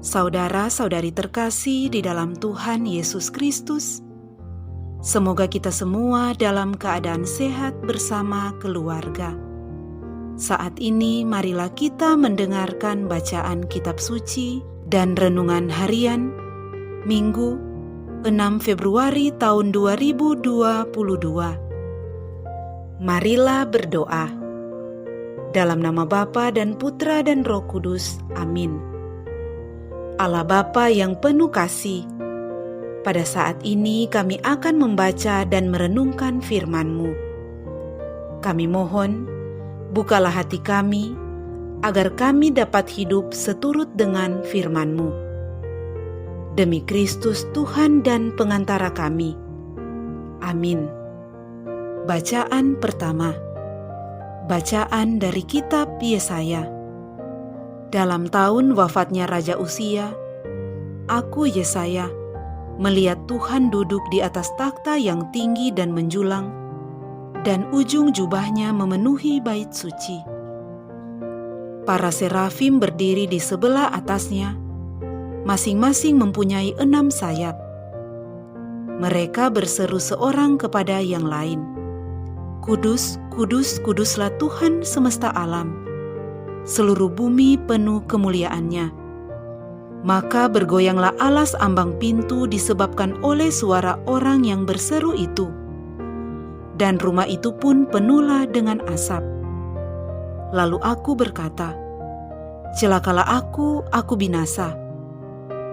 Saudara-saudari terkasih di dalam Tuhan Yesus Kristus, semoga kita semua dalam keadaan sehat bersama keluarga. Saat ini marilah kita mendengarkan bacaan kitab suci dan renungan harian Minggu 6 Februari tahun 2022. Marilah berdoa. Dalam nama Bapa dan Putra dan Roh Kudus. Amin. Allah Bapa yang penuh kasih, pada saat ini kami akan membaca dan merenungkan firman-Mu. Kami mohon, bukalah hati kami, agar kami dapat hidup seturut dengan firman-Mu. Demi Kristus Tuhan dan pengantara kami. Amin. Bacaan pertama. Bacaan dari kitab Yesaya. Dalam tahun wafatnya Raja Uzia, aku Yesaya melihat Tuhan duduk di atas takhta yang tinggi dan menjulang, dan ujung jubahnya memenuhi bait suci. Para serafim berdiri di sebelah atasnya, masing-masing mempunyai 6 sayap. Mereka berseru seorang kepada yang lain, "Kudus, kudus, kuduslah Tuhan semesta alam. Seluruh bumi penuh kemuliaan-Nya." Maka bergoyanglah alas ambang pintu disebabkan oleh suara orang yang berseru itu. Dan rumah itu pun penuhlah dengan asap. Lalu aku berkata, "Celakalah aku binasa.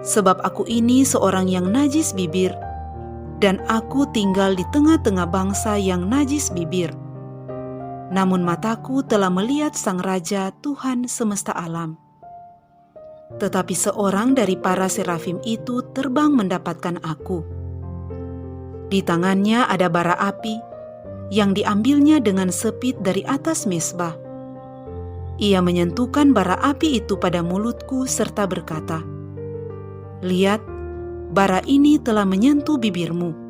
Sebab aku ini seorang yang najis bibir, dan aku tinggal di tengah-tengah bangsa yang najis bibir. Namun mataku telah melihat Sang Raja Tuhan semesta alam." Tetapi seorang dari para serafim itu terbang mendapatkan aku. Di tangannya ada bara api yang diambilnya dengan sepit dari atas mezbah. Ia menyentuhkan bara api itu pada mulutku serta berkata, "Lihat, bara ini telah menyentuh bibirmu.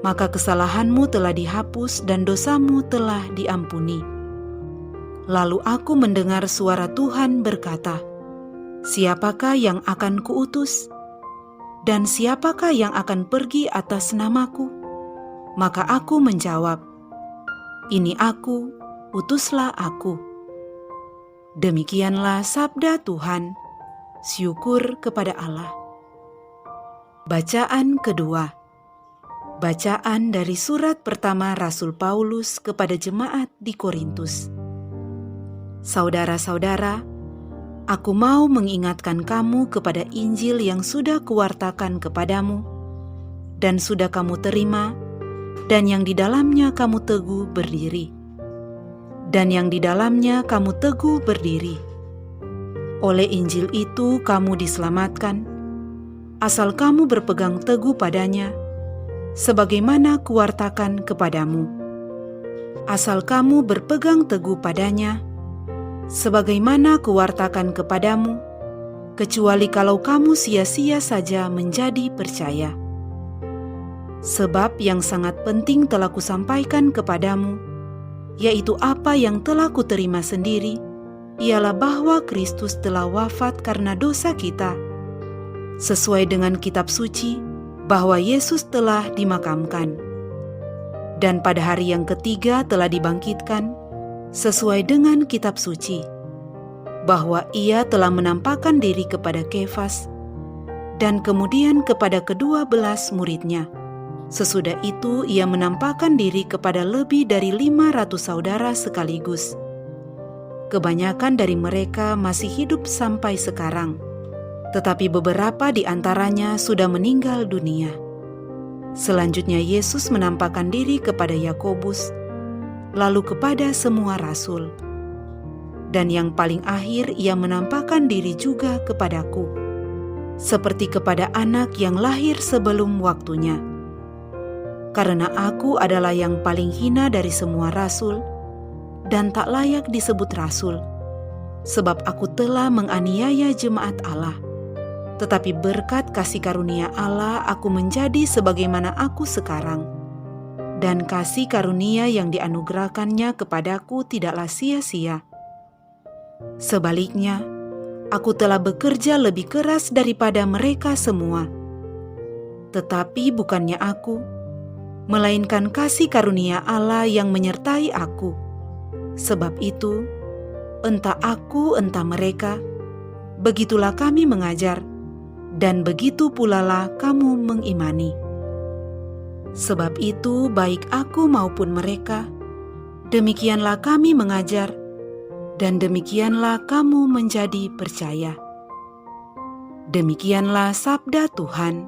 Maka kesalahanmu telah dihapus dan dosamu telah diampuni." Lalu aku mendengar suara Tuhan berkata, "Siapakah yang akan kuutus? Dan siapakah yang akan pergi atas namaku?" Maka aku menjawab, "Ini aku, utuslah aku." Demikianlah sabda Tuhan. Syukur kepada Allah. Bacaan kedua. Bacaan dari surat pertama Rasul Paulus kepada jemaat di Korintus. Saudara-saudara, aku mau mengingatkan kamu kepada Injil yang sudah kuwartakan kepadamu, dan sudah kamu terima, dan yang di dalamnya kamu teguh berdiri. Dan yang di dalamnya kamu teguh berdiri. Oleh Injil itu kamu diselamatkan, asal kamu berpegang teguh padanya, sebagaimana kuwartakan kepadamu. Asal kamu berpegang teguh padanya, sebagaimana kuwartakan kepadamu, kecuali kalau kamu sia-sia saja menjadi percaya. Sebab yang sangat penting telah kusampaikan kepadamu, yaitu apa yang telah kuterima sendiri, ialah bahwa Kristus telah wafat karena dosa kita, sesuai dengan kitab suci, bahwa Yesus telah dimakamkan, dan pada hari yang ketiga telah dibangkitkan, sesuai dengan kitab suci, bahwa Ia telah menampakkan diri kepada Kefas, dan kemudian kepada ke-12 murid-Nya. Sesudah itu Ia menampakkan diri kepada lebih dari 500 saudara sekaligus. Kebanyakan dari mereka masih hidup sampai sekarang, tetapi beberapa di antaranya sudah meninggal dunia. Selanjutnya Yesus menampakkan diri kepada Yakobus, lalu kepada semua rasul. Dan yang paling akhir Ia menampakkan diri juga kepadaku, seperti kepada anak yang lahir sebelum waktunya. Karena aku adalah yang paling hina dari semua rasul, dan tak layak disebut rasul, sebab aku telah menganiaya jemaat Allah. Tetapi berkat kasih karunia Allah aku menjadi sebagaimana aku sekarang. Dan kasih karunia yang dianugerahkannya kepadaku tidaklah sia-sia. Sebaliknya, aku telah bekerja lebih keras daripada mereka semua. Tetapi bukannya aku, melainkan kasih karunia Allah yang menyertai aku. Sebab itu, entah aku entah mereka, begitulah kami mengajar, dan begitu pula lah kamu mengimani. Sebab itu baik aku maupun mereka, demikianlah kami mengajar, dan demikianlah kamu menjadi percaya. Demikianlah sabda Tuhan.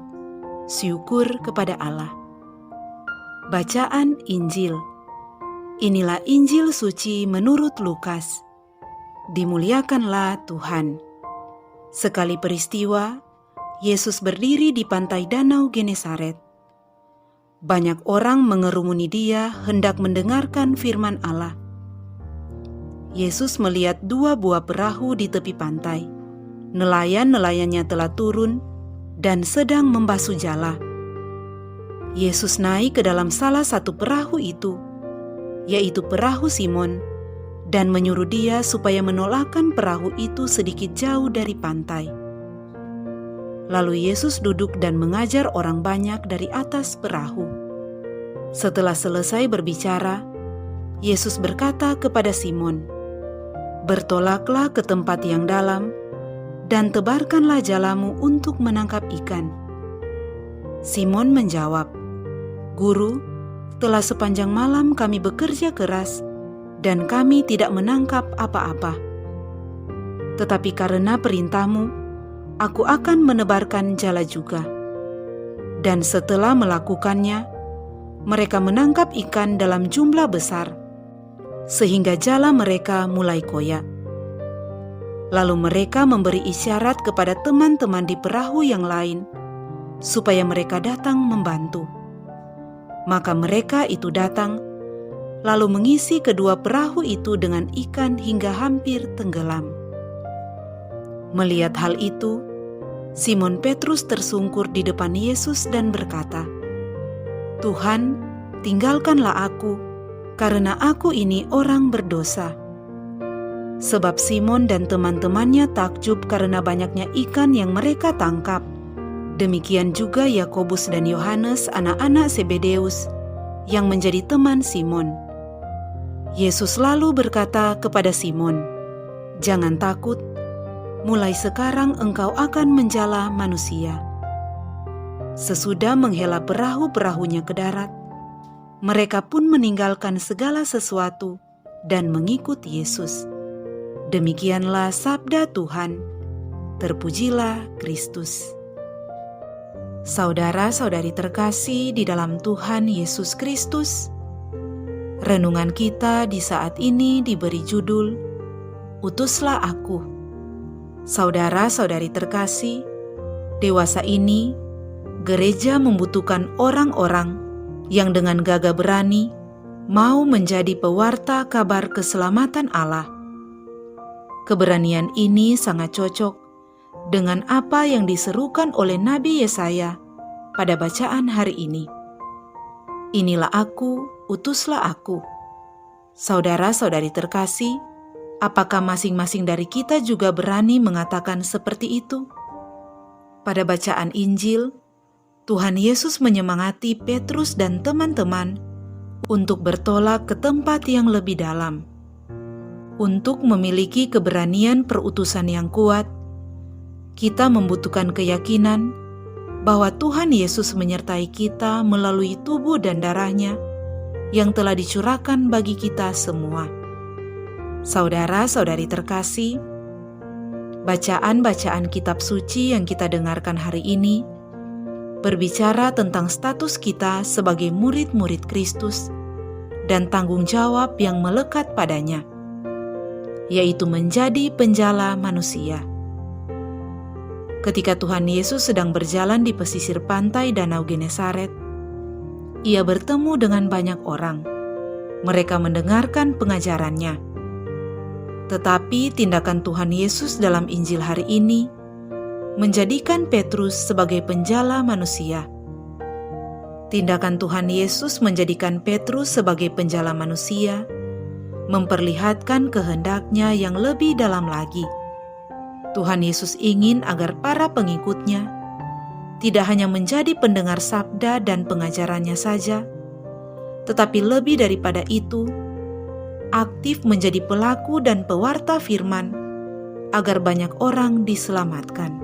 Syukur kepada Allah. Bacaan Injil. Inilah Injil suci menurut Lukas. Dimuliakanlah Tuhan. Sekali peristiwa, Yesus berdiri di pantai Danau Genesaret. Banyak orang mengerumuni Dia hendak mendengarkan firman Allah. Yesus melihat 2 buah perahu di tepi pantai. Nelayan-nelayannya telah turun dan sedang membasuh jala. Yesus naik ke dalam salah satu perahu itu, yaitu perahu Simon, dan menyuruh dia supaya menolakkan perahu itu sedikit jauh dari pantai. Lalu Yesus duduk dan mengajar orang banyak dari atas perahu. Setelah selesai berbicara, Yesus berkata kepada Simon, "Bertolaklah ke tempat yang dalam, dan tebarkanlah jalamu untuk menangkap ikan." Simon menjawab, "Guru, telah sepanjang malam kami bekerja keras, dan kami tidak menangkap apa-apa. Tetapi karena perintahmu, aku akan menebarkan jala juga." Dan setelah melakukannya, mereka menangkap ikan dalam jumlah besar, sehingga jala mereka mulai koyak. Lalu mereka memberi isyarat kepada teman-teman di perahu yang lain, supaya mereka datang membantu. Maka mereka itu datang, lalu mengisi kedua perahu itu dengan ikan hingga hampir tenggelam. Melihat hal itu, Simon Petrus tersungkur di depan Yesus dan berkata, "Tuhan, tinggalkanlah aku, karena aku ini orang berdosa." Sebab Simon dan teman-temannya takjub karena banyaknya ikan yang mereka tangkap. Demikian juga Yakobus dan Yohanes, anak-anak Zebedeus, yang menjadi teman Simon. Yesus lalu berkata kepada Simon, "Jangan takut, mulai sekarang engkau akan menjala manusia." Sesudah menghela perahu-perahunya ke darat, mereka pun meninggalkan segala sesuatu dan mengikut Yesus. Demikianlah sabda Tuhan. Terpujilah Kristus. Saudara-saudari terkasih di dalam Tuhan Yesus Kristus, renungan kita di saat ini diberi judul, "Utuslah Aku." Saudara-saudari terkasih, dewasa ini gereja membutuhkan orang-orang yang dengan gagah berani mau menjadi pewarta kabar keselamatan Allah. Keberanian ini sangat cocok dengan apa yang diserukan oleh Nabi Yesaya pada bacaan hari ini. "Inilah aku, utuslah aku." Saudara-saudari terkasih, apakah masing-masing dari kita juga berani mengatakan seperti itu? Pada bacaan Injil, Tuhan Yesus menyemangati Petrus dan teman-teman untuk bertolak ke tempat yang lebih dalam. Untuk memiliki keberanian perutusan yang kuat, kita membutuhkan keyakinan bahwa Tuhan Yesus menyertai kita melalui tubuh dan darah-Nya yang telah dicurahkan bagi kita semua. Saudara-saudari terkasih, bacaan-bacaan kitab suci yang kita dengarkan hari ini berbicara tentang status kita sebagai murid-murid Kristus dan tanggung jawab yang melekat padanya, yaitu menjadi penjala manusia. Ketika Tuhan Yesus sedang berjalan di pesisir pantai Danau Genesaret, Ia bertemu dengan banyak orang. Mereka mendengarkan pengajarannya. Tetapi tindakan Tuhan Yesus dalam Injil hari ini menjadikan Petrus sebagai penjala manusia. Tindakan Tuhan Yesus menjadikan Petrus sebagai penjala manusia, memperlihatkan kehendak-Nya yang lebih dalam lagi. Tuhan Yesus ingin agar para pengikutnya tidak hanya menjadi pendengar sabda dan pengajarannya saja, tetapi lebih daripada itu, aktif menjadi pelaku dan pewarta firman agar banyak orang diselamatkan.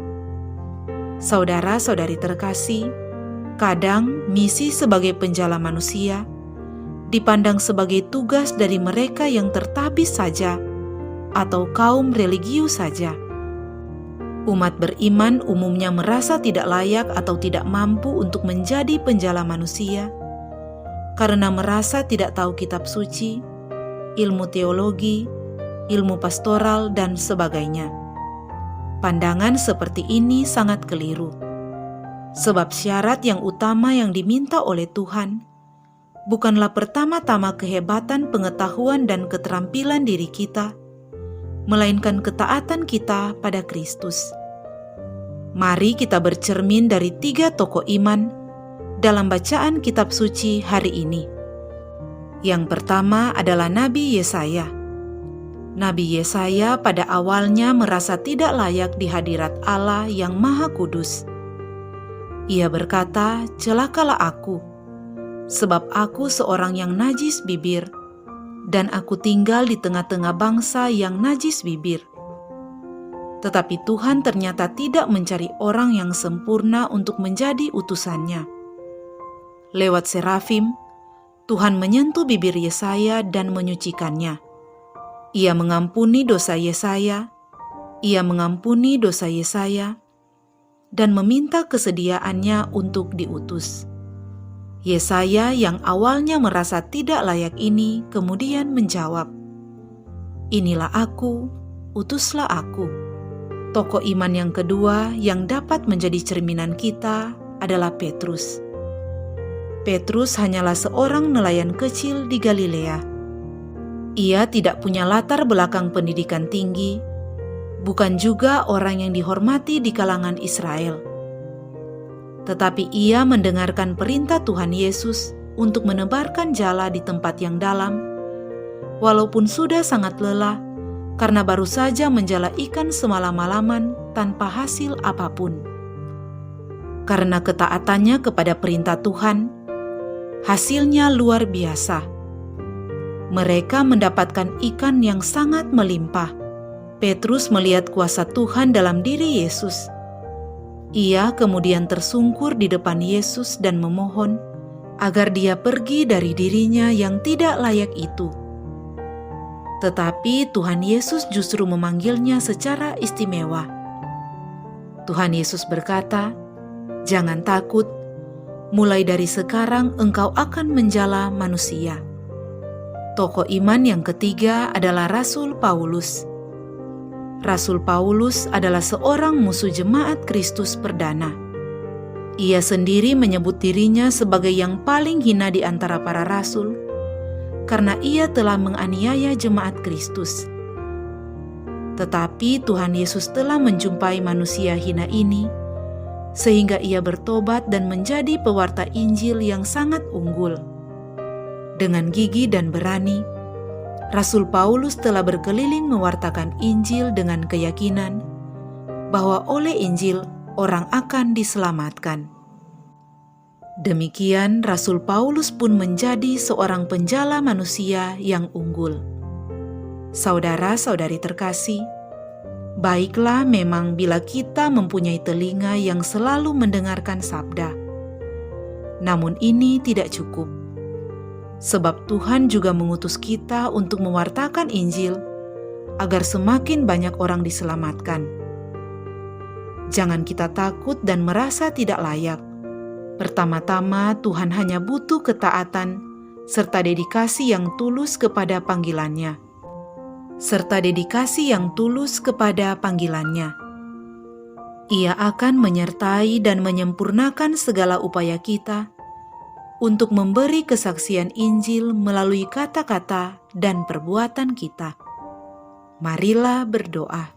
Saudara-saudari terkasih, kadang misi sebagai penjala manusia dipandang sebagai tugas dari mereka yang tertabis saja atau kaum religius saja. Umat beriman umumnya merasa tidak layak atau tidak mampu untuk menjadi penjala manusia karena merasa tidak tahu kitab suci, ilmu teologi, ilmu pastoral, dan sebagainya. Pandangan seperti ini sangat keliru, sebab syarat yang utama yang diminta oleh Tuhan bukanlah pertama-tama kehebatan pengetahuan dan keterampilan diri kita, melainkan ketaatan kita pada Kristus. Mari kita bercermin dari 3 tokoh iman dalam bacaan kitab suci hari ini. Yang pertama adalah Nabi Yesaya. Nabi Yesaya pada awalnya merasa tidak layak di hadirat Allah yang Maha Kudus. Ia berkata, "Celakalah aku, sebab aku seorang yang najis bibir, dan aku tinggal di tengah-tengah bangsa yang najis bibir." Tetapi Tuhan ternyata tidak mencari orang yang sempurna untuk menjadi utusannya. Lewat serafim, Tuhan menyentuh bibir Yesaya dan menyucikannya. Ia mengampuni dosa Yesaya, dan meminta kesediaannya untuk diutus. Yesaya yang awalnya merasa tidak layak ini kemudian menjawab, "Inilah aku, utuslah aku." Tokoh iman yang kedua yang dapat menjadi cerminan kita adalah Petrus. Petrus hanyalah seorang nelayan kecil di Galilea. Ia tidak punya latar belakang pendidikan tinggi, bukan juga orang yang dihormati di kalangan Israel. Tetapi ia mendengarkan perintah Tuhan Yesus untuk menebarkan jala di tempat yang dalam, walaupun sudah sangat lelah karena baru saja menjala ikan semalam-malaman tanpa hasil apapun. Karena ketaatannya kepada perintah Tuhan, hasilnya luar biasa. Mereka mendapatkan ikan yang sangat melimpah. Petrus melihat kuasa Tuhan dalam diri Yesus. Ia kemudian tersungkur di depan Yesus dan memohon agar dia pergi dari dirinya yang tidak layak itu. Tetapi Tuhan Yesus justru memanggilnya secara istimewa. Tuhan Yesus berkata, "Jangan takut, mulai dari sekarang engkau akan menjala manusia." Tokoh iman yang ketiga adalah Rasul Paulus. Rasul Paulus adalah seorang musuh jemaat Kristus perdana. Ia sendiri menyebut dirinya sebagai yang paling hina di antara para rasul, karena ia telah menganiaya jemaat Kristus. Tetapi Tuhan Yesus telah menjumpai manusia hina ini, sehingga ia bertobat dan menjadi pewarta Injil yang sangat unggul. Dengan gigih dan berani, Rasul Paulus telah berkeliling mewartakan Injil dengan keyakinan bahwa oleh Injil orang akan diselamatkan. Demikian Rasul Paulus pun menjadi seorang penjala manusia yang unggul. Saudara-saudari terkasih, baiklah memang bila kita mempunyai telinga yang selalu mendengarkan sabda. Namun ini tidak cukup, sebab Tuhan juga mengutus kita untuk mewartakan Injil agar semakin banyak orang diselamatkan. Jangan kita takut dan merasa tidak layak. Pertama-tama Tuhan hanya butuh ketaatan serta dedikasi yang tulus kepada panggilannya. Ia akan menyertai dan menyempurnakan segala upaya kita untuk memberi kesaksian Injil melalui kata-kata dan perbuatan kita. Marilah berdoa.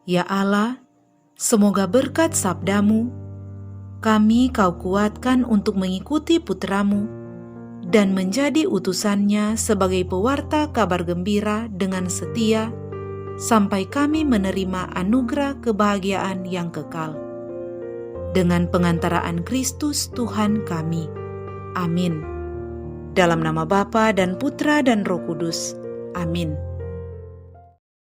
Ya Allah, semoga berkat sabdamu, kami Kau kuatkan untuk mengikuti putra-Mu dan menjadi utusannya sebagai pewarta kabar gembira dengan setia, sampai kami menerima anugerah kebahagiaan yang kekal. Dengan pengantaraan Kristus Tuhan kami. Amin. Dalam nama Bapa dan Putra dan Roh Kudus. Amin.